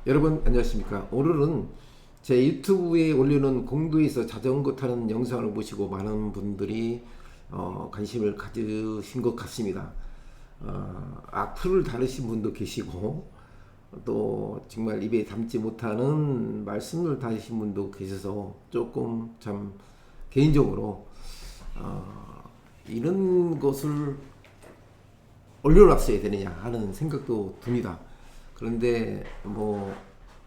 여러분 안녕하십니까. 오늘은 제 유튜브에 올리는 공도에서 자전거 타는 영상을 보시고 많은 분들이 관심을 가지신 것 같습니다. 악플을 다루신 분도 계시고 또 정말 입에 담지 못하는 말씀을 다루신 분도 계셔서 조금 참 개인적으로 이런 것을 올려놨어야 되느냐 하는 생각도 듭니다. 그런데 뭐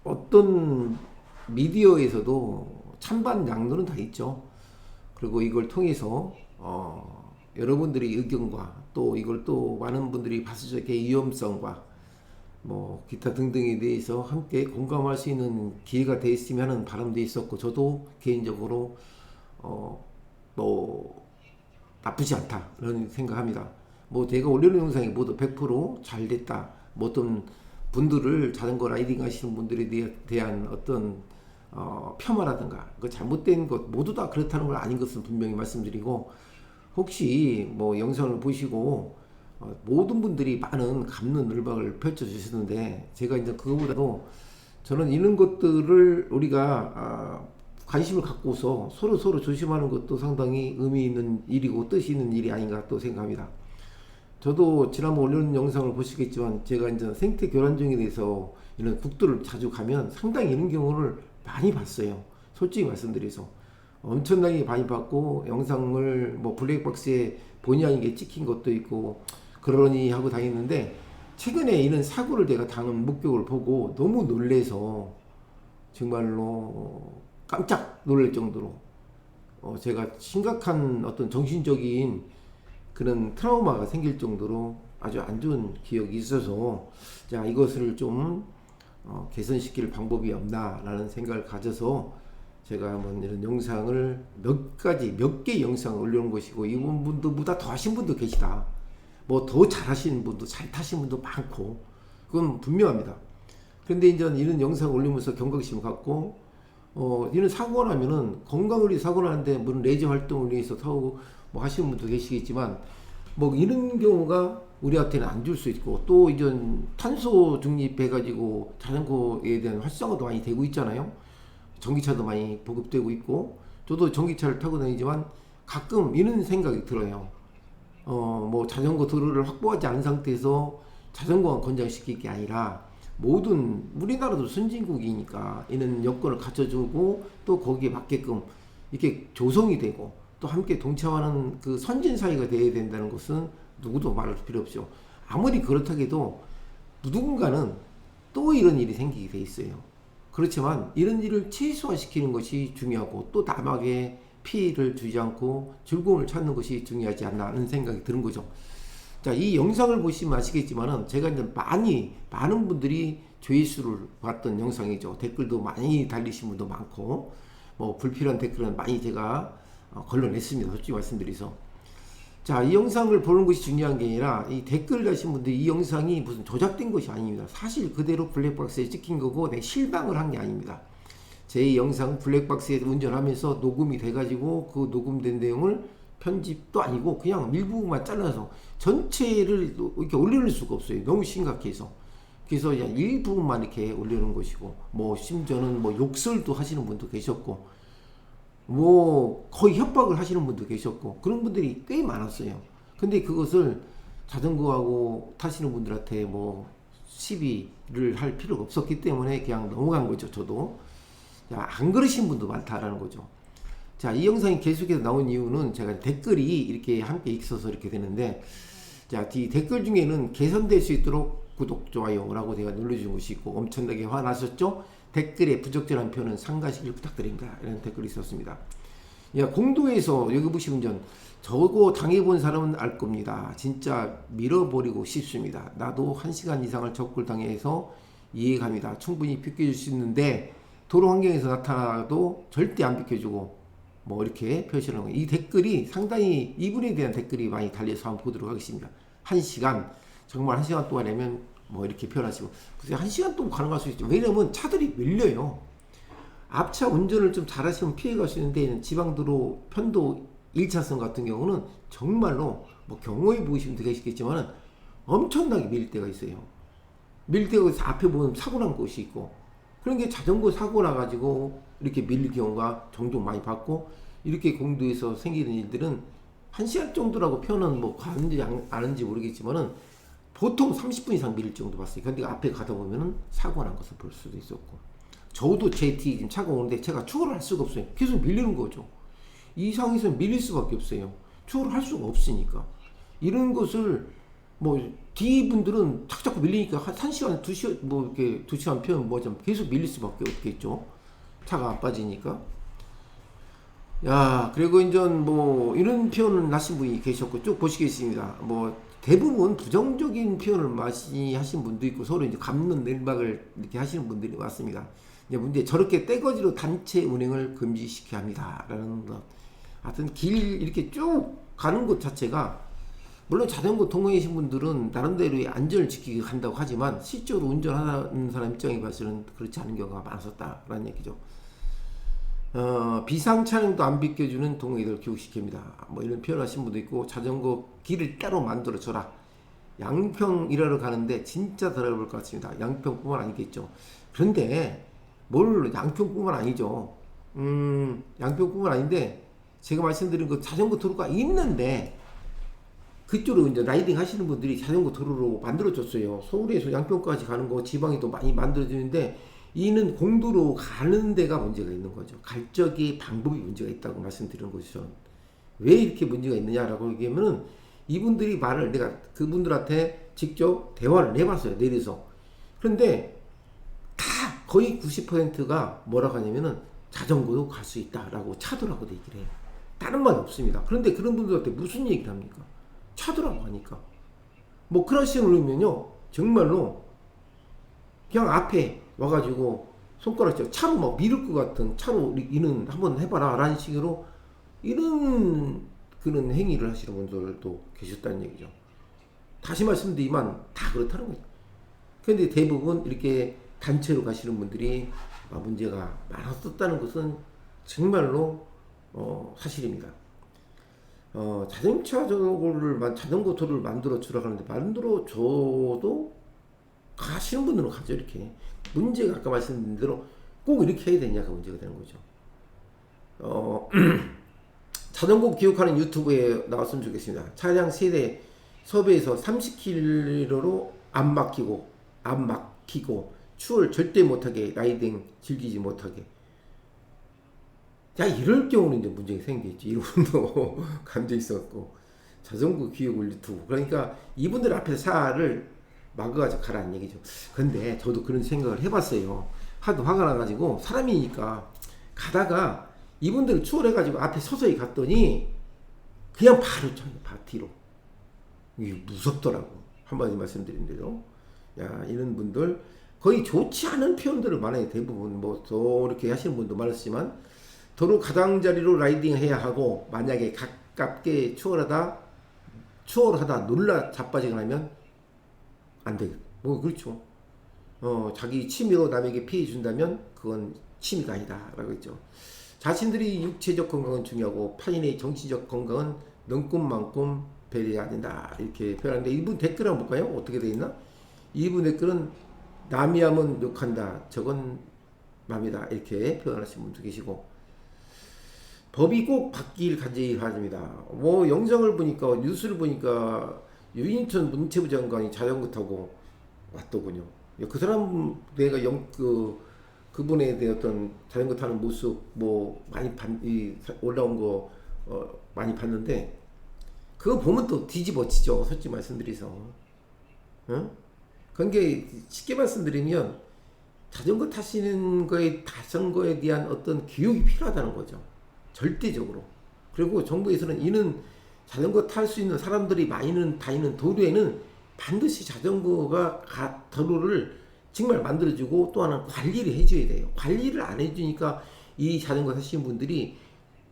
어떤 미디어에서도 찬반 양론은 다 있죠. 그리고 이걸 통해서 여러분들의 의견과 또 이걸 또 많은 분들이 봤을 적의 위험성과 뭐 기타 등등에 대해서 함께 공감할 수 있는 기회가 돼 있으면 하는 바람도 있었고, 저도 개인적으로 뭐 나쁘지 않다는 생각합니다. 뭐 제가 올리는 영상이 모두 100%잘 됐다, 뭐 어떤 분들을 자전거 라이딩 하시는 분들에 대한 어떤 폄하라든가 그 잘못된 것 모두 다 그렇다는 걸 아닌 것은 분명히 말씀드리고, 혹시 뭐 영상을 보시고 모든 분들이 많은 감론 을박을 펼쳐 주시는데, 제가 이제 그거보다도 저는 이런 것들을 우리가 관심을 갖고서 서로 조심하는 것도 상당히 의미 있는 일이고 뜻이 있는 일이 아닌가 또 생각합니다. 저도 지난번 올려놓은 영상을 보시겠지만, 제가 이제 생태 교란종에 대해서 이런 국도를 자주 가면 상당히 이런 경우를 많이 봤어요. 솔직히 말씀드려서 엄청나게 많이 봤고, 영상을 뭐 블랙박스에 본의 아니게 찍힌 것도 있고 그러니 하고 다녔는데, 최근에 이런 사고를 제가 당한 목격을 보고 너무 놀래서 정말로 깜짝 놀랄 정도로 제가 심각한 어떤 정신적인 그런 트라우마가 생길 정도로 아주 안 좋은 기억이 있어서, 자, 이것을 좀 개선시킬 방법이 없나라는 생각을 가져서 제가 한번 이런 영상을 몇 개 영상을 올려놓은 것이고, 이분 분들보다 더 하신 분도 계시다, 뭐 더 잘하시는 분도, 잘 타신 분도 많고, 그건 분명합니다. 그런데 이제 이런 영상을 올리면서 경각심을 갖고 이런 사고가 나면은 건강을 위해 사고 나는데, 물론 레저 활동을 위해서 타고 뭐 하시는 분도 계시겠지만, 뭐 이런 경우가 우리한테는 안 줄 수 있고, 또 이제 탄소 중립해가지고 자전거에 대한 활성화도 많이 되고 있잖아요. 전기차도 많이 보급되고 있고, 저도 전기차를 타고 다니지만 가끔 이런 생각이 들어요. 뭐 자전거 도로를 확보하지 않은 상태에서 자전거만 권장시킬 게 아니라, 모든 우리나라도 선진국이니까 이런 여건을 갖춰주고 또 거기에 맞게끔 이렇게 조성이 되고 또 함께 동참하는 그 선진 사회가 되어야 된다는 것은 누구도 말할 필요 없죠. 아무리 그렇다 해도 누군가는 또 이런 일이 생기게 돼 있어요. 그렇지만 이런 일을 최소화시키는 것이 중요하고, 또 남에게 피해를 주지 않고 즐거움을 찾는 것이 중요하지 않나 하는 생각이 드는 거죠. 자, 이 영상을 보시면 아시겠지만은, 제가 이제 많은 분들이 조회수를 봤던 영상이죠. 댓글도 많이 달리신 분도 많고, 뭐 불필요한 댓글은 많이 제가 걸러냈습니다. 솔직히 말씀드려서. 자, 이 영상을 보는 것이 중요한 게 아니라, 이 댓글 다신 분들이 이 영상이 무슨 조작된 것이 아닙니다. 사실 그대로 블랙박스에 찍힌 거고, 내 실망을 한 게 아닙니다. 제 영상 블랙박스에 운전하면서 녹음이 돼가지고 그 녹음된 내용을 편집도 아니고 그냥 일부분만 잘라서 전체를 이렇게 올려놓을 수가 없어요. 너무 심각해서. 그래서 그냥 일부분만 이렇게 올려놓은 것이고, 뭐 심지어는 뭐 욕설도 하시는 분도 계셨고, 뭐 거의 협박을 하시는 분도 계셨고, 그런 분들이 꽤 많았어요. 근데 그것을 자전거하고 타시는 분들한테 뭐 시비를 할 필요가 없었기 때문에 그냥 넘어간 거죠. 저도. 자, 안 그러신 분도 많다라는 거죠. 자, 이 영상이 계속해서 나온 이유는, 제가 댓글이 이렇게 함께 있어서 이렇게 되는데, 자, 이 댓글 중에는 개선될 수 있도록 구독, 좋아요라고 제가 눌러준 것이 있고, 엄청나게 화나셨죠? 댓글에 부적절한 표현은 상가시길 부탁드립니다, 이런 댓글이 있었습니다. 야, 공도에서 여기 보시면 저거 당해본 사람은 알 겁니다. 진짜 밀어버리고 싶습니다. 나도 1시간 이상을 적골 당해서 이해갑니다. 충분히 비켜줄 수 있는데 도로 환경에서 나타나도 절대 안 비켜주고, 뭐 이렇게 표시를 하는 거예요. 이 댓글이 상당히, 이분에 대한 댓글이 많이 달려서 한번 보도록 하겠습니다. 1시간, 정말 1시간 동안이면 뭐 이렇게 표현하시고, 글쎄 1시간 동안 가능할 수 있죠. 왜냐면 차들이 밀려요. 앞차 운전을 좀 잘하시면 피해갈 수 있는데, 지방도로 편도 1차선 같은 경우는 정말로 뭐 경험해 보시면 되시겠지만 엄청나게 밀 때가 있어요. 밀 때가 앞에 보면 사고 난 곳이 있고, 그런 게 자전거 사고 나가지고 이렇게 밀릴 경우가 종종 많이 봤고, 이렇게 공도에서 생기는 일들은 1시간 정도라고 표현은 뭐 가는지 아는지 모르겠지만은 보통 30분 이상 밀릴 정도 봤어요. 근데 앞에 가다 보면은 사고 난 것을 볼 수도 있었고, 저도 제 뒤에 지금 차가 오는데 제가 추월을 할 수가 없어요. 계속 밀리는 거죠. 이 상황에서 밀릴 수밖에 없어요. 추월을 할 수가 없으니까. 이런 것을 뭐 뒤분들은 자꾸 밀리니까 한 1시간, 2시간 뭐 이렇게 2시간 표현 뭐 좀 계속 밀릴 수밖에 없겠죠. 차가 안 빠지니까. 야, 그리고 이제 뭐 이런 표현을 하신 분이 계셨고 쭉 보시겠습니다. 뭐 대부분 부정적인 표현을 많이 하신 분도 있고 서로 이제 감론 내박을 이렇게 하시는 분들이 많습니다. 이제 문제 저렇게 떼거지로 단체 운행을 금지시켜야 합니다라는 것. 하여튼 길 이렇게 쭉 가는 것 자체가 물론 자전거 통행하신 분들은 나름대로의 안전을 지키기 한다고 하지만 실제로 운전하는 사람 입장에 봐서는 그렇지 않은 경우가 많았었다라는 얘기죠. 비상 차량도 안 비켜주는 동행이들 교육시킵니다. 뭐 이런 표현하신 분도 있고, 자전거 길을 따로 만들어 줘라. 양평 일하러 가는데 진짜 더러울 것 같습니다. 양평뿐만 아니겠죠. 그런데 뭘 양평뿐만 아니죠. 양평뿐만 아닌데 제가 말씀드린 그 자전거 도로가 있는데 그쪽으로 이제 라이딩 하시는 분들이 자전거 도로로 만들어줬어요. 서울에서 양평까지 가는 거 지방에도 많이 만들어주는데 이는 공도로 가는 데가 문제가 있는 거죠. 갈 적의 방법이 문제가 있다고 말씀드리는 것이죠. 왜 이렇게 문제가 있느냐라고 얘기하면은 이분들이 말을 내가 그분들한테 직접 대화를 해봤어요. 내려서. 그런데 다 거의 90%가 뭐라고 하냐면은 자전거도 갈 수 있다라고 차도라고 얘기를 해요. 다른 말이 없습니다. 그런데 그런 분들한테 무슨 얘기를 합니까? 차도라고 하니까. 뭐 그러시면요 정말로 그냥 앞에 와가지고 손가락질 차로 막 밀을 것 같은 차로 이는 한번 해봐라 라는 식으로 이런 그런 행위를 하시는 분들도 계셨다는 얘기죠. 다시 말씀드리면 다 그렇다는 거죠. 그런데 대부분 이렇게 단체로 가시는 분들이 문제가 많았었다는 것은 정말로 사실입니다. 자전거 도로를 만들어 주라고 하는데 만들어 줘도 가시는 분들은 가죠. 이렇게 문제가 아까 말씀드린 대로 꼭 이렇게 해야 되냐가 문제가 되는 거죠. 자전거 기록하는 유튜브에 나왔으면 좋겠습니다. 차량 세대 섭외해서 30km로 안 막히고 추월 절대 못하게 라이딩 즐기지 못하게. 야, 이럴 경우는 이제 문제가 생기겠지. 이분도 감정 있었고 자전거 교육을 유튜브. 그러니까 이분들 앞에서 차를 막아가지고 가라는 얘기죠. 근데 저도 그런 생각을 해봤어요. 하도 화가 나가지고 사람이니까 가다가 이분들을 추월해가지고 앞에 서서히 갔더니 그냥 바로 뒤로. 이게 무섭더라고. 한마디 말씀드린 대로. 야, 이런 분들 거의 좋지 않은 표현들을 많아요. 대부분 뭐 또 이렇게 하시는 분도 많았지만 도로 가장자리로 라이딩 해야 하고 만약에 가깝게 추월하다 놀라 자빠지거나 하면 안 돼요. 뭐 그렇죠. 자기 취미로 남에게 피해 준다면 그건 취미가 아니다라고 했죠. 자신들이 육체적 건강은 중요하고 타인의 정신적 건강은 능꿈만큼 배려해야 된다 이렇게 표현하는데 이분 댓글 한번 볼까요? 어떻게 돼 있나? 이분 댓글은 남이 하면 욕한다. 저건 맘이다. 이렇게 표현하신 분도 계시고 법이 꼭 바뀔 간절히 바랍니다. 뭐 영상을 보니까 뉴스를 보니까 유인천 문체부 장관이 자전거 타고 왔더군요. 그 사람 내가 그분에 대한 어떤 자전거 타는 모습 뭐 많이 올라온 거 많이 봤는데 그거 보면 또 뒤집어지죠. 솔직히 말씀드려서. 그게 쉽게 말씀드리면 자전거 타시는 자전거에 대한 어떤 교육이 필요하다는 거죠. 절대적으로. 그리고 정부에서는 이는 자전거 탈 수 있는 사람들이 많이 다니는 도로에는 반드시 자전거가 도로를 정말 만들어주고 또 하나 관리를 해줘야 돼요. 관리를 안 해주니까 이 자전거 타시는 분들이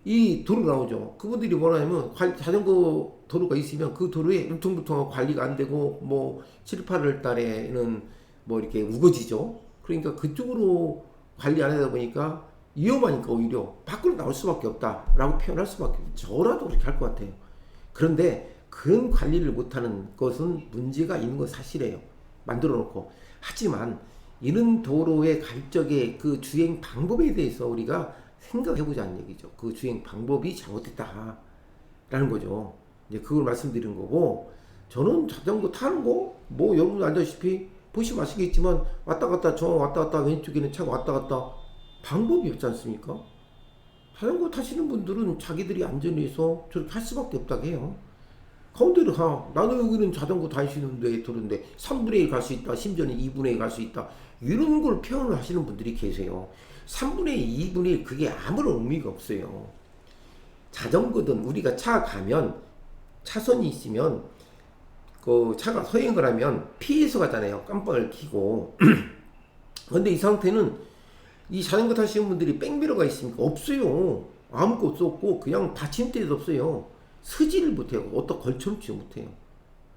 이 도로 나오죠. 그분들이 뭐라냐면 자전거 도로가 있으면 그 도로에 울퉁불퉁하고 관리가 안 되고 뭐 7, 8월 달에는 뭐 이렇게 우거지죠. 그러니까 그쪽으로 관리 안 하다 보니까 위험하니까 오히려 밖으로 나올 수밖에 없다라고 표현할 수밖에 없어요. 저라도 그렇게 할 것 같아요. 그런데 그런 관리를 못하는 것은 문제가 있는 건 사실이에요. 만들어 놓고. 하지만 이런 도로에 갈 적에 그 주행 방법에 대해서 우리가 생각해보자는 얘기죠. 그 주행 방법이 잘못됐다라는 거죠. 이제 그걸 말씀드리는 거고, 저는 자전거 타는 거, 뭐 여러분 알다시피 보시면 아시겠지만 왔다 갔다 왔다 갔다 왼쪽에는 차가 왔다 갔다 방법이 없지 않습니까? 자전거 타시는 분들은 자기들이 안전을 위해서 저렇게 할 수밖에 없다고 해요. 가운데로 가. 나는 여기는 자전거 다니시는데 도로인데 3분의 1 갈 수 있다. 심지어는 2분의 1 갈 수 있다. 이런 걸 표현을 하시는 분들이 계세요. 3분의 1, 2분의 1 그게 아무런 의미가 없어요. 자전거든 우리가 차 가면 차선이 있으면 그 차가 서행을 하면 피해서 가잖아요. 깜빡을 켜고. 근데 이 상태는 이 자전거 타시는 분들이 백미러가 있습니까? 없어요. 아무것도 없고 그냥 받침대도 없어요. 서지를 못해요. 어디다 걸쳐놓지 못해요.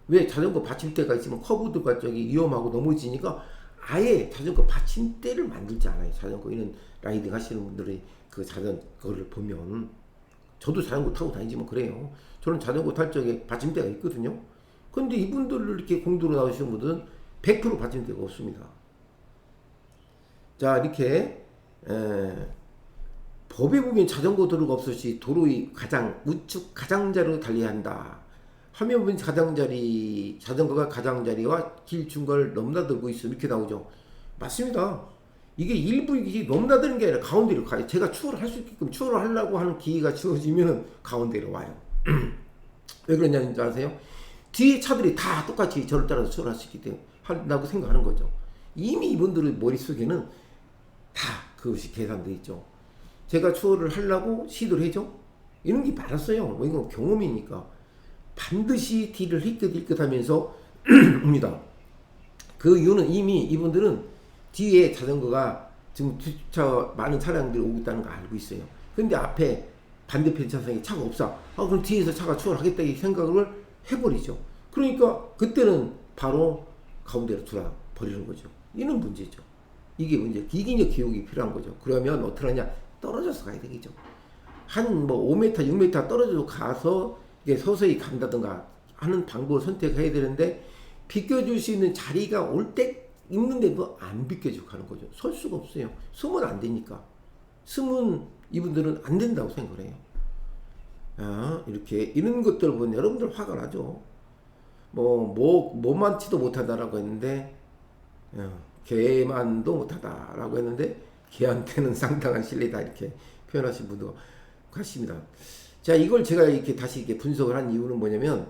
왜? 자전거 받침대가 있으면 커브드가 저기 위험하고 넘어지니까 아예 자전거 받침대를 만들지 않아요. 자전거 이런 라이딩 하시는 분들의 그 자전거를 보면 저도 자전거 타고 다니지만 그래요. 저는 자전거 탈 적에 받침대가 있거든요. 근데 이분들 이렇게 공도로 나오시는 분들은 100% 받침대가 없습니다. 자, 이렇게 법에 보면 자전거 도로가 없었지 도로의 가장 우측 가장자리로 달려야 한다. 화면 보면 자전거가 가장자리와 길 중간을 넘나들고 있어 이렇게 나오죠. 맞습니다. 이게 일부이지 넘나드는 게 아니라 가운데로 가요. 제가 추월을 할 수 있게끔 추월을 하려고 하는 기회가 주어지면 가운데로 와요. 왜 그러냐는 줄 아세요? 뒤에 차들이 다 똑같이 저를 따라서 추월할 수 있기 때문에 한다고 생각하는 거죠. 이미 이분들의 머릿속에는 다 그것이 계산되어 있죠. 제가 추월을 하려고 시도를 해죠. 이런 게 많았어요. 뭐 이건 경험이니까 반드시 뒤를 힐끗힐끗 하면서 옵니다. 그 이유는 이미 이분들은 뒤에 자전거가 지금 주차 많은 차량들이 오고 있다는 거 알고 있어요. 근데 앞에 반대편 차선에 차가 없어. 그럼 뒤에서 차가 추월하겠다 이 생각을 해버리죠. 그러니까 그때는 바로 가운데로 돌아 버리는 거죠. 이런 문제죠. 이게 문제. 이게 이제 교육이 필요한 거죠. 그러면 어떻게 하냐? 떨어져서 가야 되겠죠. 한 뭐 5m, 6m 떨어져서 가서 이게 서서히 간다든가 하는 방법을 선택해야 되는데 비껴줄 수 있는 자리가 올 때 있는데도 안 비껴주고 가는 거죠. 설 수가 없어요. 숨은 안 되니까. 숨은 이분들은 안 된다고 생각을 해요. 이렇게 이런 것들 보면 여러분들 화가 나죠. 뭐만치도 못하다라고 했는데 개만도 못하다라고 했는데 개한테는 상당한 신뢰다 이렇게 표현하신 분도 같습니다. 자, 이걸 제가 이렇게 다시 이렇게 분석을 한 이유는 뭐냐면,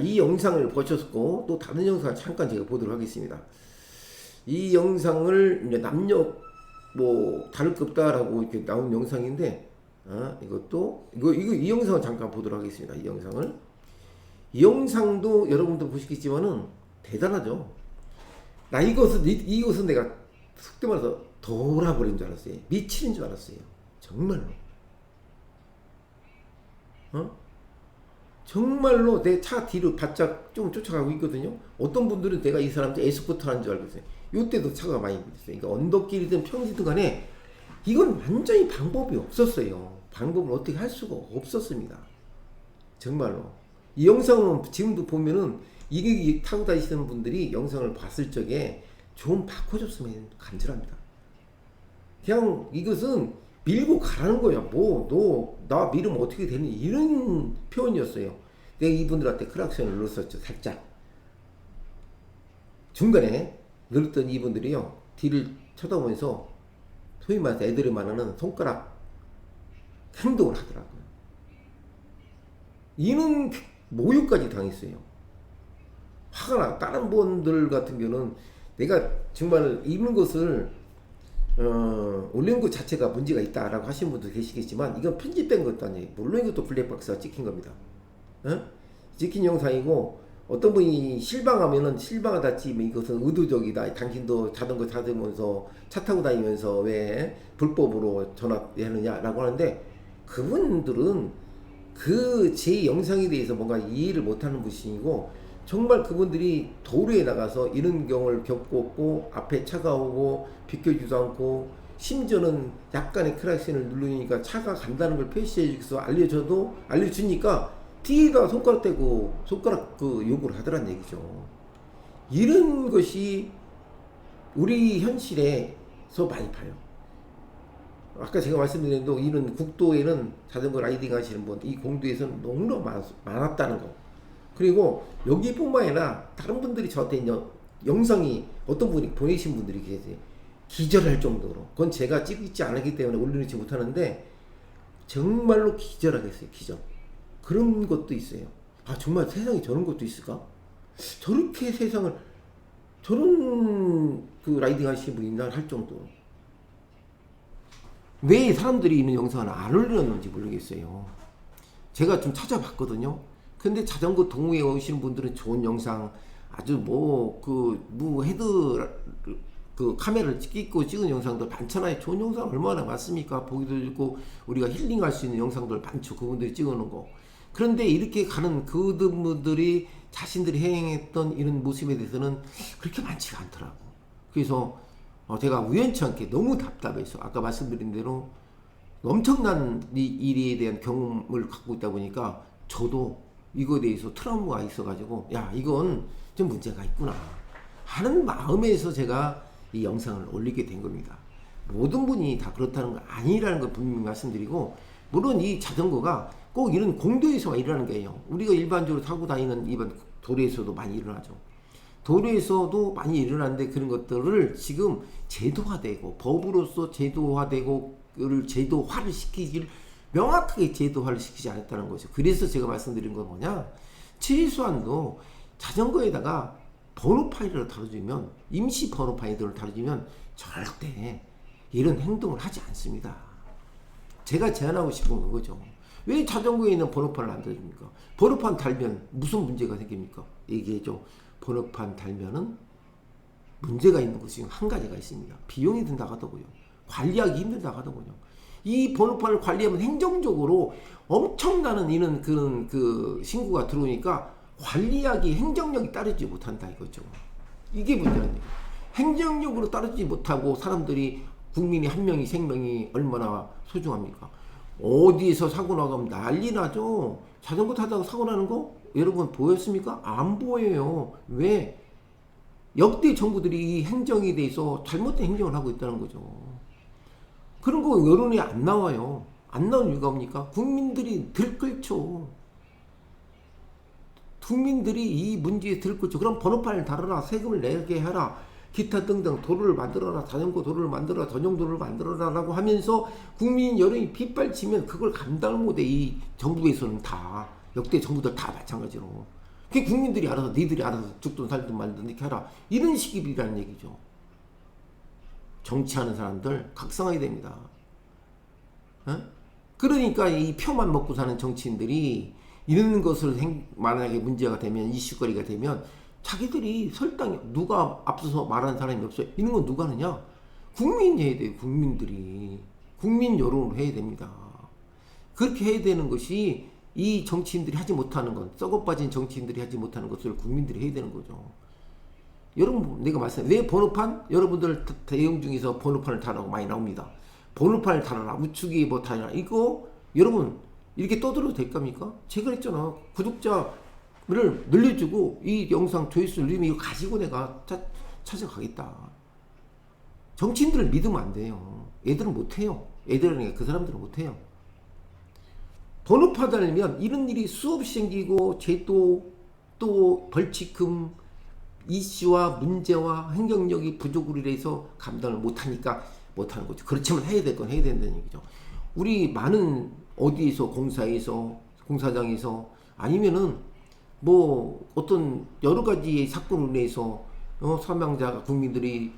이 영상을 보셨고 또 다른 영상을 잠깐 제가 보도록 하겠습니다. 이 영상을 이제 남녀 뭐 다를 것 없다라고 이렇게 나온 영상인데, 이 영상을 잠깐 보도록 하겠습니다. 이 영상도 여러분도 보시겠지만은 대단하죠. 이것은 내가 속대 말해서 돌아버린 줄 알았어요. 미치는 줄 알았어요. 정말로. 정말로 내 차 뒤로 바짝 좀 쫓아가고 있거든요. 어떤 분들은 내가 이 사람한테 에스코트 하는 줄 알고 있어요. 이때도 차가 많이 있어요. 그러니까 언덕길이든 평지든 간에 이건 완전히 방법이 없었어요. 방법을 어떻게 할 수가 없었습니다. 정말로. 이 영상은 지금도 보면은 이게 타고 다니시는 분들이 영상을 봤을 적에 좀 바꿔줬으면 간절합니다. 그냥 이것은 밀고 가라는 거야. 나 밀으면 어떻게 되니? 이런 표현이었어요. 내가 이분들한테 크락션을 눌렀었죠. 살짝. 중간에 눌렀던 이분들이요. 뒤를 쳐다보면서 소위 말해서 애들이 말하는 손가락 행동을 하더라고요. 이는 모욕까지 당했어요. 화가 나. 다른 분들 같은 경우는 내가 정말 입는 것을 올린 것 자체가 문제가 있다라고 하시는 분도 계시겠지만 이건 편집된 것도 아니에요. 물론 이것도 블랙박스가 찍힌 겁니다. 찍힌 영상이고 어떤 분이 실방하면은 실방하다지 이것은 의도적이다. 당신도 자전거 타면서 차 타고 다니면서 왜 불법으로 전화하느냐라고 하는데 그분들은 그 제 영상에 대해서 뭔가 이해를 못하는 분이고 정말 그분들이 도로에 나가서 이런 경우를 겪었고 앞에 차가 오고 비켜주지도 않고 심지어는 약간의 크락션을 누르니까 차가 간다는 걸 표시해주면서 알려주니까 뒤에다 손가락 대고 손가락 그 요구를 하더란 얘기죠. 이런 것이 우리 현실에서 많이 봐요. 아까 제가 말씀드린 대로 이런 국도에는 자전거 라이딩 하시는 분, 이 공도에서는 너무나 많았다는 거. 그리고 여기뿐만 아니라 다른 분들이 저한테 영상이 어떤 분이 보내신 분들이 계세요. 기절할 정도로. 그건 제가 찍지 않았기 때문에 올려놓지 못하는데 정말로 기절하겠어요. 기절. 그런 것도 있어요. 아, 정말 세상에 저런 것도 있을까? 저렇게 세상을 저런 그 라이딩 하시는 분이 있나 할 정도로. 왜 사람들이 있는 영상을 안 올려놓는지 모르겠어요. 제가 좀 찾아봤거든요. 근데 자전거 동호회에 오시는 분들은 좋은 영상, 아주 헤드 그 카메라를 끼고 찍은 영상들 많잖아요. 좋은 영상 얼마나 많습니까? 보기도 좋고 우리가 힐링할 수 있는 영상들 많죠. 그분들이 찍어놓은 거. 그런데 이렇게 가는 그분들이 자신들이 행했던 이런 모습에 대해서는 그렇게 많지가 않더라고. 그래서 제가 우연치 않게 너무 답답해서 아까 말씀드린 대로 엄청난 이 일에 대한 경험을 갖고 있다 보니까 저도 이거에 대해서 트라우마가 있어가지고 야, 이건 좀 문제가 있구나 하는 마음에서 제가 이 영상을 올리게 된 겁니다. 모든 분이 다 그렇다는 건 아니라는 걸 분명히 말씀드리고, 물론 이 자전거가 꼭 이런 공도에서만 일어나는 게 아니에요. 우리가 일반적으로 타고 다니는 이번 도로에서도 많이 일어나죠. 도로에서도 많이 일어나는데 그런 것들을 지금 제도화되고 법으로서 제도화되고 그를 제도화를 시키길 명확하게 제도화를 시키지 않았다는 거죠. 그래서 제가 말씀드린 건 뭐냐, 최소한도 자전거에다가 번호 파일을 다뤄주면, 임시 번호 파일을 다뤄주면 절대 이런 행동을 하지 않습니다. 제가 제안하고 싶은 건 그거죠. 왜 자전거에 있는 번호판을 안 달줍니까? 번호판 달면 무슨 문제가 생깁니까? 얘기해줘. 번호판 달면은 문제가 있는 것 중에 한 가지가 있습니다. 비용이 든다고 하더군요. 관리하기 힘들다고 하더군요. 이 번호판을 관리하면 행정적으로 엄청나는 이런 그런 신고가 들어오니까 관리하기 행정력이 따르지 못한다 이거죠. 이게 문제는 행정력으로 따르지 못하고 사람들이, 국민이 한 명이 생명이 얼마나 소중합니까? 어디에서 사고 나가면 난리 나죠. 자전거 타다가 사고 나는 거 여러분 보였습니까? 안 보여요. 왜? 역대 정부들이 이 행정에 대해서 잘못된 행정을 하고 있다는 거죠. 그런 거 여론이 안 나와요. 안 나온 이유가 뭡니까? 국민들이 들끓죠. 국민들이 이 문제에 들끓죠. 그럼 번호판을 달아라, 세금을 내게 하라, 기타 등등 도로를 만들어라, 자전거 도로를 만들어라, 전용 도로를 만들어라 라고 하면서 국민 여론이 빗발치면 그걸 감당을 못해. 이 정부에서는 다, 역대 정부들 다 마찬가지로. 그 국민들이 알아서, 니들이 알아서 죽든 살든 말든 이렇게 하라, 이런 식이라는 얘기죠. 정치하는 사람들 각성해야 됩니다. 그러니까 이 표만 먹고 사는 정치인들이 이런 것을 만약에 문제가 되면, 이슈거리가 되면 자기들이 설탕, 누가 앞서서 말하는 사람이 없어요. 이런 건 누가 하느냐? 국민이 해야 돼요. 국민들이. 국민 여론으로 해야 됩니다. 그렇게 해야 되는 것이 이 정치인들이 하지 못하는 건, 썩어 빠진 정치인들이 하지 못하는 것을 국민들이 해야 되는 거죠. 여러분, 내가 왜 번호판? 여러분들 대응 중에서 번호판을 달라고 많이 나옵니다. 번호판을 달아라, 우측이 뭐 달아라. 이거 여러분 이렇게 떠들어도 될겁니까? 제가 그랬잖아. 구독자를 늘려주고 이 영상 조회수를 늘리면 이거 가지고 내가 찾아가겠다. 정치인들을 믿으면 안 돼요. 애들은 못해요. 애들은, 그 사람들은 못해요. 번호판 달면 이런 일이 수없이 생기고, 제도 또 벌칙금, 이슈와 문제와 행정력이 부족으로 인해서 감당을 못하니까 못하는 거죠. 그렇지만 해야 될 건 해야 된다는 얘기죠. 우리 많은 어디에서, 공사에서, 공사장에서, 아니면은 뭐 어떤 여러 가지의 사건으로 인해서 사망자가,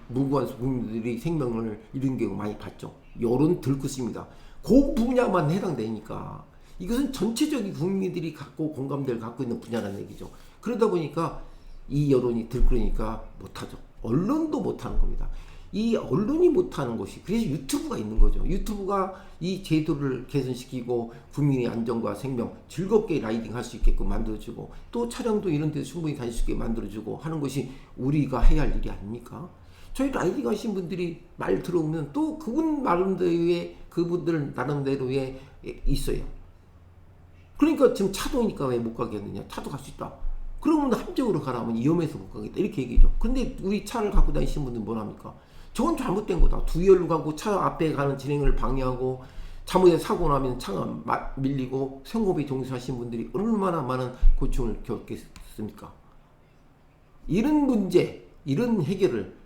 무고한 국민들이 생명을 잃은 경우 많이 봤죠. 여론 들끓습니다. 그 분야만 해당되니까 이것은 전체적인 국민들이 갖고 공감대를 갖고 있는 분야라는 얘기죠. 그러다 보니까 이 여론이 들끓으니까 못하죠. 언론도 못하는 겁니다. 이 언론이 못하는 것이, 그래서 유튜브가 있는 거죠. 유튜브가 이 제도를 개선시키고 국민의 안전과 생명, 즐겁게 라이딩 할 수 있게끔 만들어주고, 또 차량도 이런 데서 충분히 다닐 수 있게 만들어주고 하는 것이 우리가 해야 할 일이 아닙니까? 저희 라이딩 하신 분들이 말 들어오면 또 그분들 나름대로에 있어요. 그러니까 지금 차도니까 왜 못 가겠느냐? 차도 갈 수 있다. 그러면 함정으로 가라면 위험해서 못 가겠다 이렇게 얘기죠. 근데 우리 차를 갖고 다니시는 분들은 뭘 합니까? 저건 잘못된 거다. 두열로 가고 차 앞에 가는 진행을 방해하고 잘못해 사고 나면 차가 밀리고 생업에 종사하시는 분들이 얼마나 많은 고충을 겪겠습니까? 이런 문제, 이런 해결을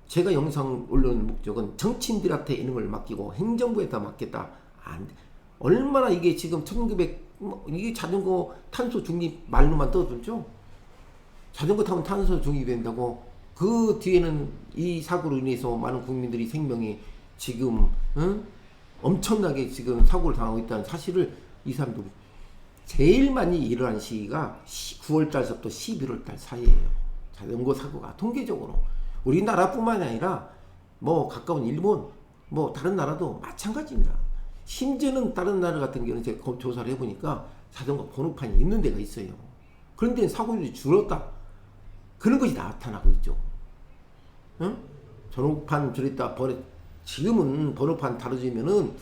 제가 영상 올리는 목적은 정치인들한테 이런 걸 맡기고 행정부에다 맡겠다. 안 돼. 얼마나 이게 지금 1900 이게 자전거 탄소 중립 말로만 떠들죠. 자전거 타면 탄소 중립이 된다고. 그 뒤에는 이 사고로 인해서 많은 국민들이 생명이 지금 엄청나게 지금 사고를 당하고 있다는 사실을 이 사람들 제일 많이 일어난 시기가 9월달서부터 11월달 사이에요. 자전거 사고가 통계적으로 우리나라뿐만이 아니라 뭐 가까운 일본 뭐 다른 나라도 마찬가지입니다. 심지어는 다른 나라 같은 경우는 제가 조사를 해보니까 자전거 번호판이 있는 데가 있어요. 그런데 사고율이 줄었다. 그런 것이 나타나고 있죠. 응? 번호판 줄였다. 지금은 번호판 다뤄지면은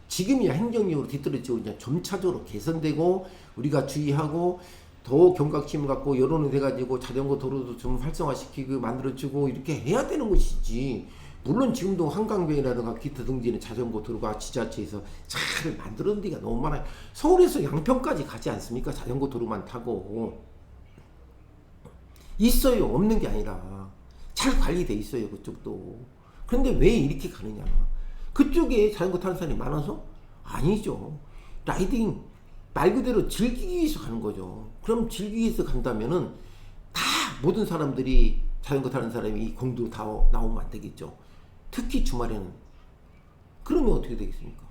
지금이야 행정력으로 뒤떨어지고 그냥 점차적으로 개선되고 우리가 주의하고 더 경각심을 갖고 여론이 돼가지고 자전거 도로도 좀 활성화시키고 만들어주고 이렇게 해야 되는 것이지. 물론 지금도 한강변이라든가 기타 등지는 자전거 도로가 지자체에서 잘 만들어놓은 데가 너무 많아요. 서울에서 양평까지 가지 않습니까? 자전거 도로만 타고. 있어요. 없는 게 아니라 잘 관리돼 있어요. 그쪽도. 그런데 왜 이렇게 가느냐? 그쪽에 자전거 타는 사람이 많아서? 아니죠. 라이딩 말 그대로 즐기기 위해서 가는 거죠. 그럼 즐기기 위해서 간다면은 다 모든 사람들이 자전거 타는 사람이 공도 다 나오면 안 되겠죠. 특히 주말에는. 그러면 어떻게 되겠습니까?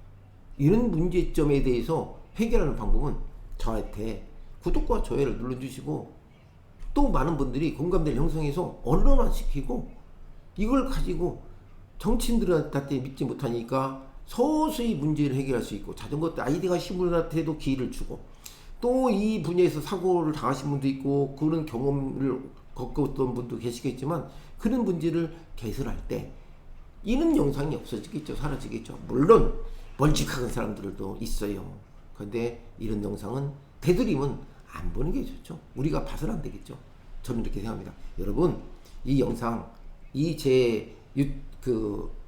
이런 문제점에 대해서 해결하는 방법은 저한테 구독과 좋아요를 눌러주시고 또 많은 분들이 공감대를 형성해서 언론화시키고 이걸 가지고 정치인들한테 믿지 못하니까 서서히 문제를 해결할 수 있고 자전거 아이디가 신분한테도 기회를 주고 또 이 분야에서 사고를 당하신 분도 있고 그런 경험을 겪었던 분도 계시겠지만 그런 문제를 개설할 때 이런 영상이 없어지겠죠. 사라지겠죠. 물론 멀찍한 사람들도 있어요. 그런데 이런 영상은 되도록이면 안 보는 게 좋죠. 우리가 봐서는 안 되겠죠. 저는 이렇게 생각합니다. 여러분 이 영상 이 제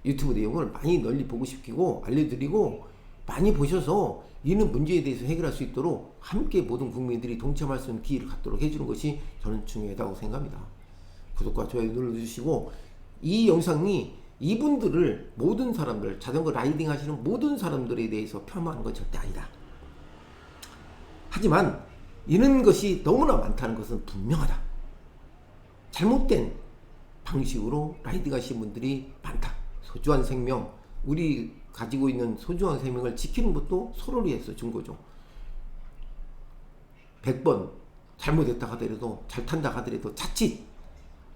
유튜브 내용을 많이 널리 보고 싶히고 알려드리고 많이 보셔서 이런 문제에 대해서 해결할 수 있도록 함께 모든 국민들이 동참할 수 있는 기회를 갖도록 해주는 것이 저는 중요하다고 생각합니다. 구독과 좋아요 눌러주시고 이 영상이 이분들을 모든 사람들 자전거 라이딩 하시는 모든 사람들에 대해서 폄하하는 건 절대 아니다. 하지만 이런 것이 너무나 많다는 것은 분명하다. 잘못된 방식으로 라이딩 하시는 분들이 많다. 소중한 생명, 우리 가지고 있는 소중한 생명을 지키는 것도 서로를 위해서 준 거죠. 100번 잘못했다 하더라도 잘 탄다 하더라도 자칫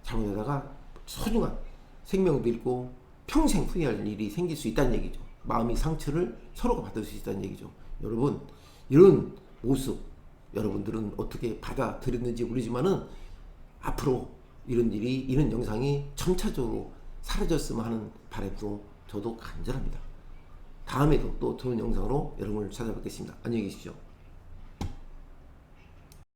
잘못하다가 소중한 생명도 잃고 평생 후회할 일이 생길 수 있다는 얘기죠. 마음의 상처를 서로가 받을 수 있다는 얘기죠. 여러분 이런 모습 여러분들은 어떻게 받아들였는지 모르지만은 앞으로 이런 일이 이런 영상이 점차적으로 사라졌으면 하는 바람도 저도 간절합니다. 다음에도 또 좋은 영상으로 여러분을 찾아뵙겠습니다. 안녕히 계십시오.